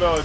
מאוד.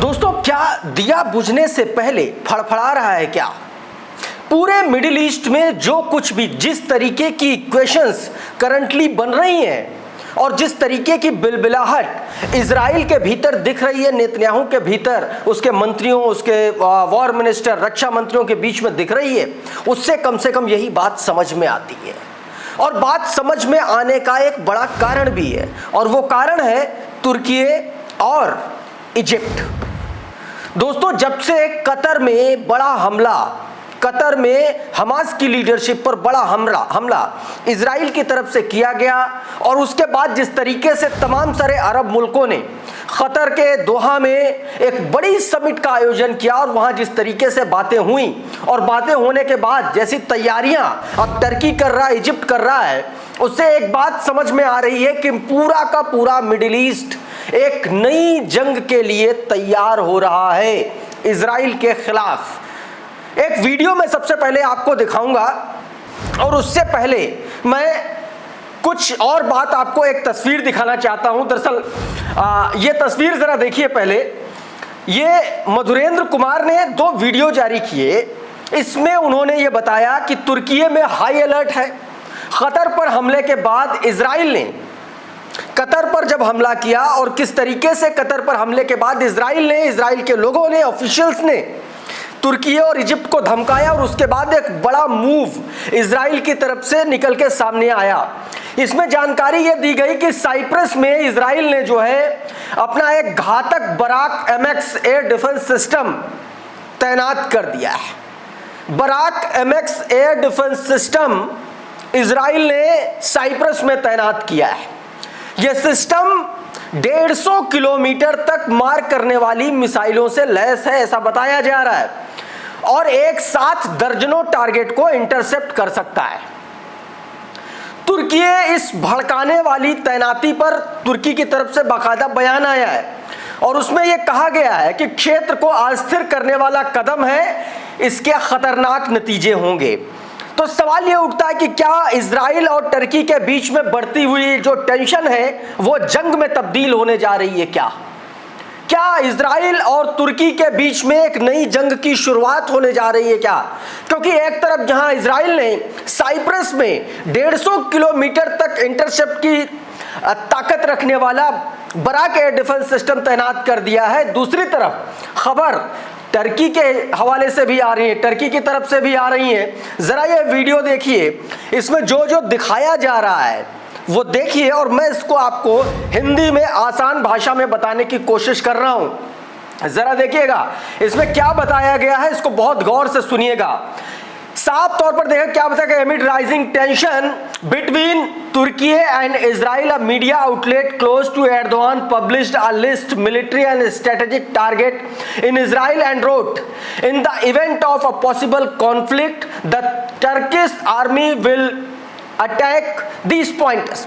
दोस्तों, क्या दिया बुझने से पहले फड़फड़ा रहा है क्या? पूरे मिडिल ईस्ट में जो कुछ भी, जिस तरीके की इक्वेशंस करंटली बन रही हैं और जिस तरीके की बिलबिलाहट इजराइल के भीतर दिख रही है, नेतन्याहू के भीतर, उसके मंत्रियों, उसके वॉर मिनिस्टर, रक्षा मंत्रियों के बीच में दिख रही है, उससे कम से कम यही बात समझ में आती है। और बात समझ में आने का एक बड़ा कारण भी है, और वो कारण है तुर्की और इजिप्ट। दोस्तों, जब से कतर में बड़ा हमला, कतर में हमास की लीडरशिप पर बड़ा हमला इजराइल की तरफ से किया गया, और उसके बाद जिस तरीके से तमाम सारे अरब मुल्कों ने कतर के दोहा में एक बड़ी समिट का आयोजन किया, और वहां जिस तरीके से बातें हुई, और बातें होने के बाद जैसी तैयारियां अब टर्की कर रहा है, इजिप्ट कर रहा है, उससे एक बात समझ में आ रही है कि पूरा का पूरा मिडिल ईस्ट एक नई जंग के लिए तैयार हो रहा है इजराइल के खिलाफ। एक वीडियो मैं सबसे पहले आपको दिखाऊंगा, और उससे पहले मैं कुछ और बात, आपको एक तस्वीर दिखाना चाहता हूं। दरअसल ये तस्वीर जरा देखिए पहले। ये मधुरेंद्र कुमार ने 2 वीडियो जारी किए। इसमें उन्होंने ये बताया कि तुर्की में हाई अलर्ट है। कतर पर हमले के बाद इजराइल ने कतर पर जब हमला किया, और किस तरीके से कतर पर हमले के बाद इजराइल के लोगों ने, ऑफिशियल्स ने तुर्की और इजिप्ट को धमकाया, और उसके बाद एक बड़ा मूव इजराइल की तरफ से निकल के सामने आया। इसमें जानकारी यह दी गई कि साइप्रस में इजराइल ने जो है अपना एक घातक Barak MX air defence system तैनात कर दिया है। Barak MX air defence system Israel ने साइप्रस में तैनात किया है। यह सिस्टम 150 किलोमीटर तक मार करने वाली मिसाइलों से लैस है, ऐसा बताया जा रहा है, और एक साथ दर्जनों टारगेट को इंटरसेप्ट कर सकता है। तुर्की इस भड़काने वाली तैनाती पर तुर्की की तरफ से बाकायदा बयान आया है, और उसमें यह कहा गया है कि क्षेत्र को अस्थिर करने वाला कदम है, इसके खतरनाक नतीजे होंगे। तो सवाल यह उठता है कि क्या इजराइल और टर्की के बीच में बढ़ती हुई जो टेंशन है वो जंग में तब्दील होने जा रही है? क्या इजराइल और तुर्की के बीच में एक नई जंग की शुरुआत होने जा रही है क्या? क्योंकि एक तरफ जहां इजराइल ने साइप्रस में 150 किलोमीटर तक इंटरसेप्ट की ताकत रखने वाला बराक एयर डिफेंस सिस्टम तैनात कर दिया है, दूसरी तरफ खबर टर्की के हवाले से भी आ रही है, टर्की की तरफ से भी आ रही है। जरा ये वीडियो देखिए, इसमें जो जो दिखाया जा रहा है वो देखिए, और मैं इसको आपको हिंदी में आसान भाषा में बताने की कोशिश कर रहा हूं। जरा देखिएगा इसमें क्या बताया गया है, इसको बहुत गौर से सुनिएगा। साफ तौर पर देखिए क्या बताया गया। Amid rising tension between Turkey and Israel, a media outlet close to Erdogan published a list military and strategic target in Israel and wrote, in the event of a possible conflict the Turkish army will attack these points.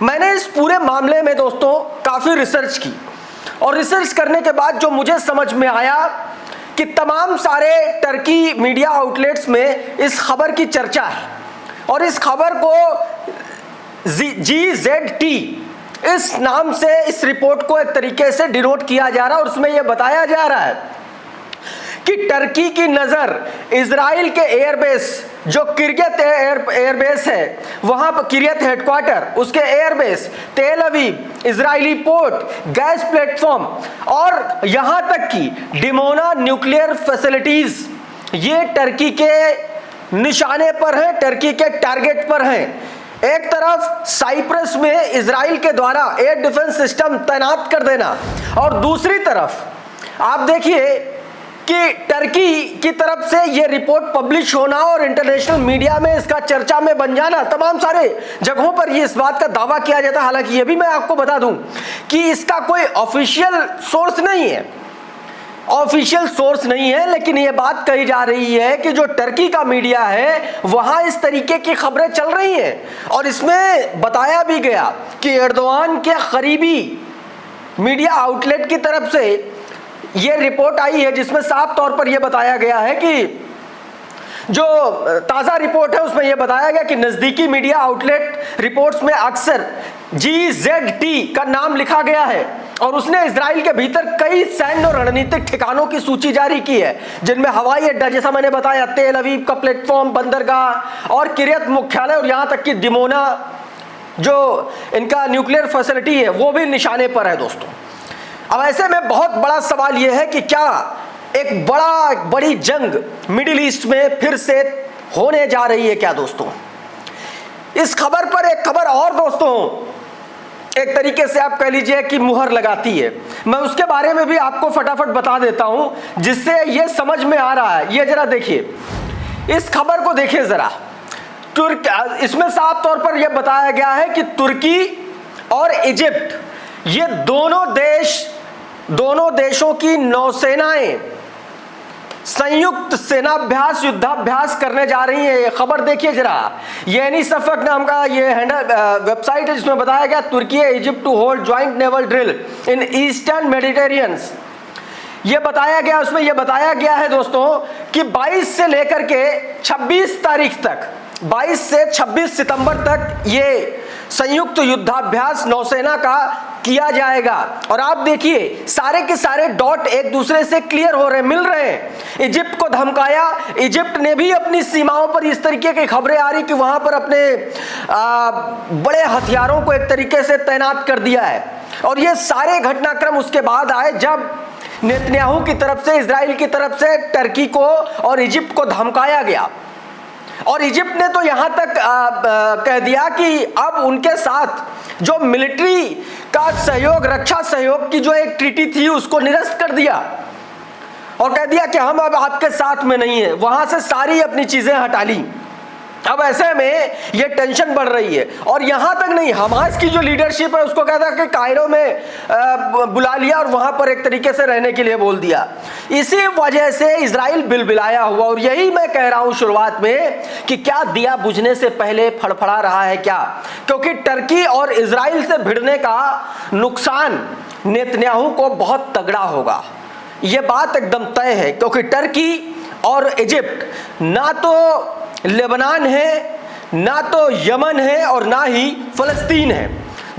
मैंने इस पूरे मामले में दोस्तों काफी research की, और research करने के बाद जो मुझे समझ में आया कि तमाम सारे टर्की मीडिया आउटलेट्स में इस खबर की चर्चा है, और इस खबर को GZT इस नाम से इस रिपोर्ट को एक तरीके से डिनोट किया जा रहा है, और उसमें यह बताया जा रहा है कि टर्की की नजर इजराइल के एयरबेस, जो किर्यत एयरबेस है, वहां पर किर्यत हेडक्वार्टर, उसके एयरबेस, तेल Aviv, Israeli port, gas platform, और यहां तक कि डिमोना न्यूक्लियर फैसिलिटीज, ये टर्की के निशाने पर हैं, टर्की के टारगेट पर हैं। एक तरफ साइप्रस में इजराइल के द्वारा एयर डिफेंस सिस्टम तैनात कर देना, और दूसरी तरफ आप देखिए कि टर्की की तरफ से यह रिपोर्ट पब्लिश होना और इंटरनेशनल मीडिया में इसका चर्चा में बन जाना, तमाम सारे जगहों पर ये इस बात का दावा किया जाता है। हालांकि ये भी मैं आपको बता दूं कि इसका कोई ऑफिशियल सोर्स नहीं है, ऑफिशियल सोर्स नहीं है, लेकिन यह बात कही जा रही है कि जो टर्की का मीडिया है वहां इस तरीके की खबरें चल रही हैं और इसमें बताया भी गया कि एर्दोआन के करीबी मीडिया आउटलेट की तरफ से यह रिपोर्ट आई है जिसमें साफ तौर पर यह बताया गया है कि जो ताज़ा रिपोर्ट है उसमें यह बताया गया कि नज़दीकी मीडिया आउटलेट रिपोर्ट्स में अक्सर GZT का नाम लिखा गया है और उसने इजराइल के भीतर कई सैन्य और रणनीतिक ठिकानों की सूची जारी की है, जिनमें हवाई अड्डा, जैसा मैंने बताया, तेल अवीव का प्लेटफॉर्म, बंदरगाह और किरियत मुख्यालय और यहाँ तक कि दिमोना जो इनका न्यूक्लियर फैसिलिटी है वो भी निशाने पर है दोस्तों। अब ऐसे में बहुत बड़ा सवाल यह है कि क्या एक बड़ी जंग मिडिल ईस्ट में फिर से होने जा रही है क्या दोस्तों। इस खबर पर एक खबर और दोस्तों एक तरीके से आप कह लीजिए कि मुहर लगाती है, मैं उसके बारे में भी आपको फटाफट बता देता हूं जिससे यह समझ में आ रहा है। ये जरा देखिए, इस खबर को देखिए जरा। इसमें साफ तौर पर यह बताया गया है कि तुर्की और इजिप्ट, ये दोनों देशों की नौसेनाएं संयुक्त सेनाभ्यास, युद्धाभ्यास करने जा रही है। ये खबर देखिए जरा, ये एनीसफक नाम का ये वेबसाइट है जिसमें बताया गया Turkey Egypt to hold joint naval drill in Eastern Mediterraneans. ये बताया गया, उसमें ये बताया गया है दोस्तों कि 22 से लेकर के 26 तारीख तक, 22 से 26 सितंबर तक ये संयुक्त युद्धाभ्यास नौसेना का किया जाएगा। और आप देखिए सारे के सारे डॉट एक दूसरे से क्लियर हो रहे, मिल रहे हैं। इजिप्ट को धमकाया, इजिप्ट ने भी अपनी सीमाओं पर इस तरीके की खबरें आ रही कि वहां पर अपने बड़े हथियारों को एक तरीके से तैनात कर दिया है। और ये सारे घटनाक्रम उसके बाद आए जब नेतन्याहू की तरफ से, इजराइल की तरफ से टर्की को और इजिप्ट को धमकाया गया। और इजिप्ट ने तो यहां तक कह दिया कि अब उनके साथ जो मिलिट्री का सहयोग, रक्षा सहयोग की जो एक ट्रीटी थी उसको निरस्त कर दिया और कह दिया कि हम अब आपके साथ में नहीं है, वहां से सारी अपनी चीजें हटा ली। अब ऐसे में ये टेंशन बढ़ रही है। और यहां तक नहीं, हमास की जो लीडरशिप है उसको कहता है कि कायरो में बुला लिया और वहां पर एक तरीके से रहने के लिए बोल दिया। इसी वजह से इजराइल बिलबिलाया हुआ। और यही मैं कह रहा हूं शुरुआत में कि क्या दिया बुझने से पहले फड़फड़ा रहा है क्या, क्योंकि टर्की और इजराइल से भिड़ने का नुकसान नेतन्याहू को बहुत तगड़ा होगा, यह बात एकदम तय है। क्योंकि टर्की और इजिप्ट ना तो लेबनान है, ना तो यमन है और ना ही फलस्तीन है,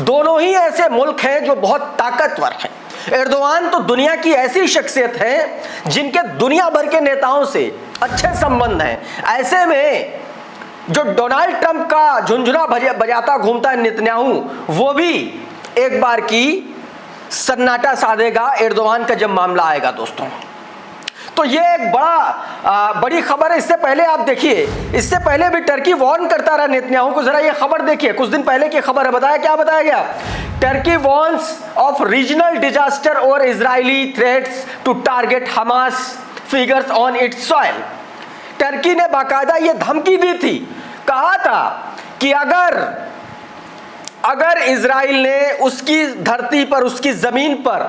दोनों ही ऐसे मुल्क हैं जो बहुत ताकतवर हैं। एर्दोआन तो दुनिया की ऐसी शख्सियत है जिनके दुनिया भर के नेताओं से अच्छे संबंध हैं। ऐसे में जो डोनाल्ड ट्रंप का झुंझुना बजाता घूमता है नेतन्याहू, वो भी एक बार की सन्नाटा साधेगा एर्दोआन का जब मामला आएगा दोस्तों। तो ये एक बड़ी खबर है। इससे पहले आप देखिए, इससे पहले भी टर्की वार्न करता रहा नेतन्याहू को। जरा ये खबर देखिए, कुछ दिन पहले की खबर है। बताया क्या बताया गया, Turkey warns of regional disaster और Israeli threats to target Hamas figures on its soil. Turkey ने बाकायदा ये धमकी दी थी, कहा था कि अगर इजराइल ने उसकी धरती पर, उसकी जमीन पर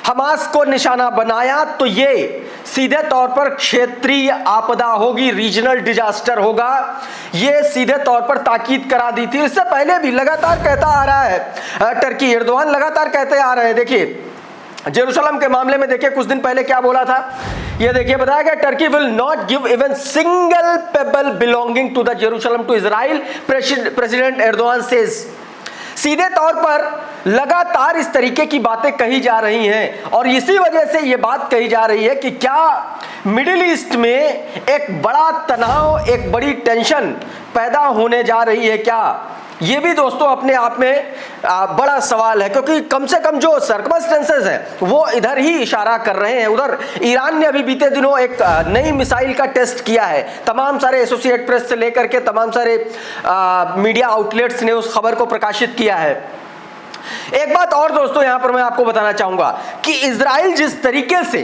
हमास को निशाना बनाया तो ये सीधे तौर पर क्षेत्रीय आपदा होगी, रीजनल डिजास्टर होगा। ये सीधे तौर पर ताकीद करा दी थी। इससे पहले भी लगातार कहता आ रहा है टर्की, एर्दोआन लगातार कहते आ रहे हैं। देखिए जेरूशलम के मामले में देखिए कुछ दिन पहले क्या बोला था, ये देखिए बताया गया, Turkey will not give even single pebble belonging to the Jerusalem to Israel, President Erdogan says. सीधे तौर पर लगातार इस तरीके की बातें कही जा रही हैं और इसी वजह से यह बात कही जा रही है कि क्या मिडिल ईस्ट में एक बड़ा तनाव, एक बड़ी टेंशन पैदा होने जा रही है क्या। ये भी दोस्तों अपने आप में बड़ा सवाल है, क्योंकि कम से कम जो सर्कमस्टेंसेस हैं वो इधर ही इशारा कर रहे हैं। उधर ईरान ने अभी बीते दिनों एक नई मिसाइल का टेस्ट किया है। तमाम सारे एसोसिएट प्रेस से लेकर के तमाम सारे मीडिया आउटलेट्स ने उस खबर को प्रकाशित किया है। एक बात और दोस्तों यहां पर मैं आपको बताना चाहूंगा कि इजराइल जिस तरीके से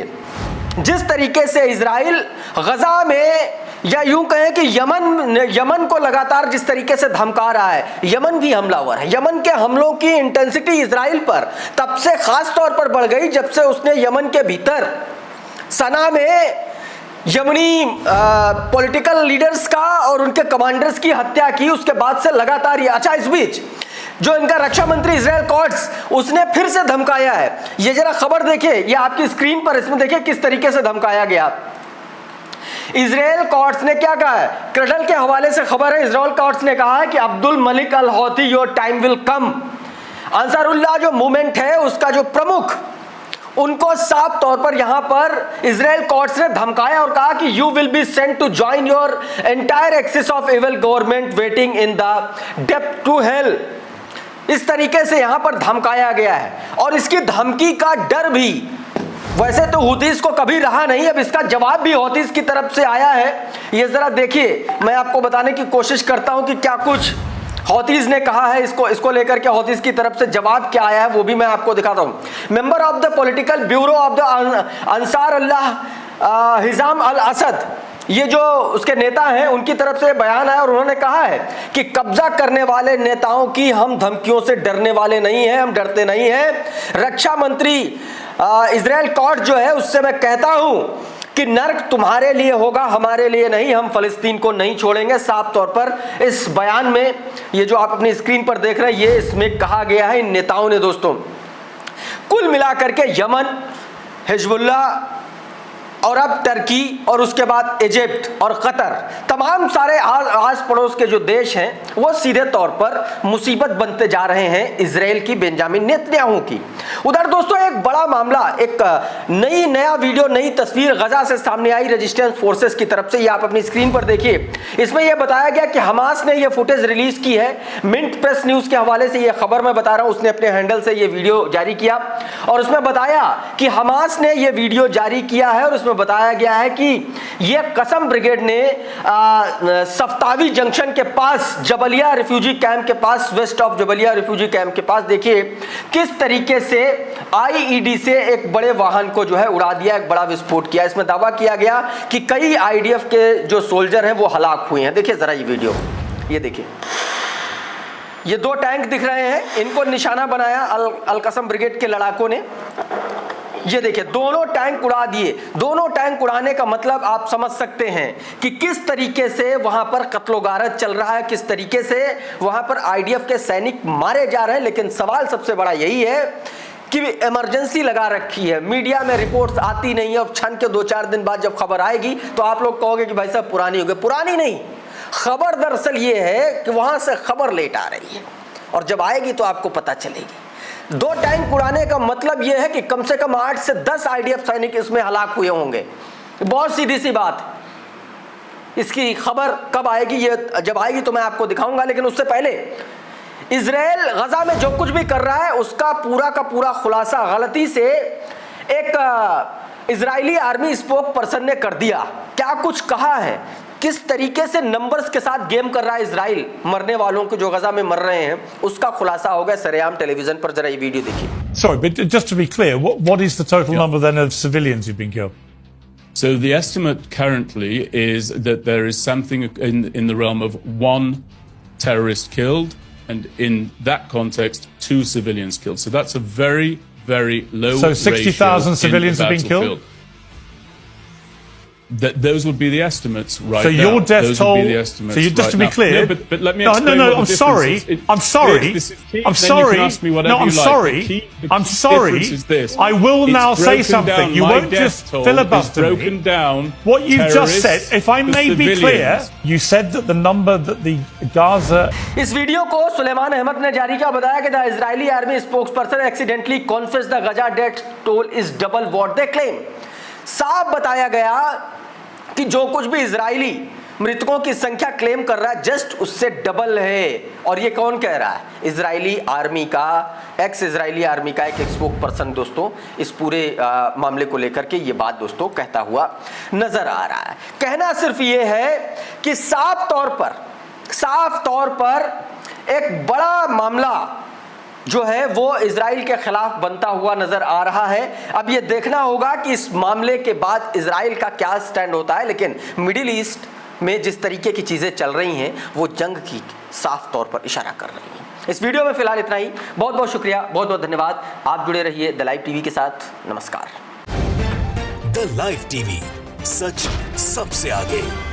जिस तरीके से इजराइल गजा में या यूं कहें कि यमन को लगातार जिस तरीके से धमका रहा है, यमन भी हमलावर है। यमन के हमलों की इंटेंसिटी इजराइल पर तब से खास तौर पर बढ़ गई जब से उसने यमन के भीतर सना में यमनी पॉलिटिकल लीडर्स का और उनके कमांडर्स की हत्या की। उसके बाद से लगातार ये, अच्छा इस बीच जो इनका रक्षा मंत्री इजराइल कॉट्स, उसने फिर से धमकाया है। ये जरा खबर देखिए, ये आपकी स्क्रीन पर, इसमें देखिए किस तरीके से धमकाया गया। इजराइल कॉट्स ने क्या कहा है, क्रडल के हवाले से खबर है। इजराइल कॉट्स ने कहा है कि Abdul Malik al Houthi, your time will come. Ansarullah जो मूवमेंट है उसका जो प्रमुख, उनको साफ तौर पर यहां पर इजराइल कॉट्स ने धमकाया और कहा कि you will be sent to join your entire axis of evil government waiting in the depth to hell. इस तरीके से यहां पर धमकाया गया है और इसकी धमकी का डर भी वैसे तो हूतीस को कभी रहा नहीं, अब इसका जवाब भी हूतीस की तरफ से आया है। ये जरा देखिए, मैं आपको बताने की कोशिश करता हूं कि क्या कुछ हौतीस ने कहा है इसको लेकर के हौतीस की तरफ से जवाब क्या आया है, वो भी मैं आपको दिखाता हूं। Member of the political bureau of the Ansar Allah Hizam al Asad, ये जो उसके नेता हैं उनकी तरफ से बयान आया और उन्होंने कहा है कि कब्जा करने वाले नेताओं की हम धमकियों से डरने वाले नहीं हैं, हम डरते नहीं हैं। रक्षा मंत्री इजराइल कॉट्स जो है उससे मैं कहता हूं कि नर्क तुम्हारे लिए होगा, हमारे लिए नहीं, हम फलस्तीन को नहीं छोड़ेंगे। साफ तौर पर इस बयान में, ये जो आप अपनी स्क्रीन पर देख रहे हैं, ये इसमें कहा गया है इन नेताओं ने। दोस्तों कुल मिलाकर के यमन, हिजबुल्लाह और अब टर्की और उसके बाद इजिप्ट और कतर, तमाम सारे आस पड़ोस के जो देश हैं वो सीधे तौर पर मुसीबत बनते जा रहे हैं इजराइल की, बेंजामिन नेतन्याहू की। उधर दोस्तों एक बड़ा मामला, एक नया वीडियो, नई तस्वीर गजा से सामने आई रेजिस्टेंस फोर्सेस की तरफ से। ये आप अपनी स्क्रीन पर देखिए। इसमें यह बताया गया कि हमास ने यह फुटेज रिलीज की है। मिंट प्रेस न्यूज के हवाले से यह खबर मैं बता रहा हूं, उसने अपने हैंडल से यह वीडियो जारी किया और उसमें बताया कि हमास ने यह वीडियो जारी किया है और उसमें बताया गया है कि यह कसम ब्रिगेड ने सफ्तावी जंक्शन के पास, जबलिया रिफ्यूजी कैंप के पास, west of Jabalia refugee camp के पास, देखिए किस तरीके से आईईडी से एक बड़े वाहन को जो है उड़ा दिया, एक बड़ा विस्फोट किया। इसमें दावा किया गया कि कई आईडीएफ के जो सोल्जर हैं वो हलाक हुए हैं। देखिए जरा ये वीडियो, ये देखिए, ये दो टैंक दिख रहे हैं, इनको निशाना बनाया अल कसम ब्रिगेड के लड़ाकों ने। ये देखिए दोनों टैंक उड़ा दिए। दोनों टैंक उड़ाने का मतलब आप समझ सकते हैं कि किस तरीके से वहां पर कत्लो-गारत चल रहा है, किस तरीके से वहां पर आईडीएफ के सैनिक मारे जा रहे हैं। लेकिन सवाल सबसे बड़ा यही है कि इमरजेंसी लगा रखी है, मीडिया में रिपोर्ट्स आती नहीं है और क्षण के 2-4 दिन बाद जब खबर आएगी तो आप लोग कहोगे कि भाई साहब पुरानी हो गई। पुरानी नहीं, खबर दरअसल ये है कि वहां से खबर लेट आ रही है और जब आएगी तो आपको पता चलेगी। 2 टैंक उड़ाने का मतलब यह है कि कम से कम 8 से 10 आईडीएफ सैनिक इसमें हलाक हुए होंगे। बहुत सीधी सी बात। इसकी खबर कब आएगी, ये जब आएगी तो मैं आपको दिखाऊंगा। लेकिन उससे पहले इजराइल गजा में जो कुछ भी कर रहा है उसका पूरा का पूरा खुलासा गलती से एक इजरायली आर्मी स्पोक पर्सन ने कर दिया। क्या कुछ कहा है, किस तरीके से नंबर्स के साथ गेम कर रहा है इजराइल, मरने वालों को जो गजा में मर रहे हैं उसका खुलासा हो गया सरेआम टेलीविजन पर। जरा ये वीडियो देखिए। Sorry, but just to be clear, what is the total number then of civilians who've been killed? So the estimate currently is that there is something in the realm of 1 terrorist killed, and in that context, 2 civilians killed. So that's a very, very low ratio. So 60,000 civilians have been killed? Those would be the estimates, right? So your death those toll. Would be the estimates So you, just right to be now. clear. No, but let me explain. No. What the I'm difference sorry. is. I'm sorry. This is key. I'm Then sorry. You can ask me whatever No, I'm you like. sorry. The I'm sorry. difference is this. I will It's now say broken something. down. You My won't death just toll filibuster is broken me. down. What you just said, if I may be clear, civilians. you said that the number that the Gaza. इस video को Suleiman Ahmed ने जारी किया, बताया कि the Israeli army spokesperson accidentally confessed the Gaza death toll is double what they claim. साफ बताया गया कि जो कुछ भी इजरायली मृतकों की संख्या क्लेम कर रहा है जस्ट उससे डबल है। और ये कौन कह रहा है? इजरायली आर्मी का, एक्स इजरायली आर्मी का एक स्पोक पर्सन दोस्तों इस पूरे मामले को लेकर के ये बात दोस्तों कहता हुआ नजर आ रहा है। कहना सिर्फ ये है कि साफ तौर पर एक बड़ा मामला जो है वो इजराइल के खिलाफ बनता हुआ नजर आ रहा है। अब ये देखना होगा कि इस मामले के बाद इजराइल का क्या स्टैंड होता है, लेकिन मिडिल ईस्ट में जिस तरीके की चीजें चल रही हैं वो जंग की साफ तौर पर इशारा कर रही हैं। इस वीडियो में फिलहाल इतना ही। बहुत बहुत शुक्रिया, बहुत बहुत धन्यवाद। आप जुड़े रहिए द लाइव टीवी के साथ। नमस्कार। द लाइव टीवी, सच सबसे आगे।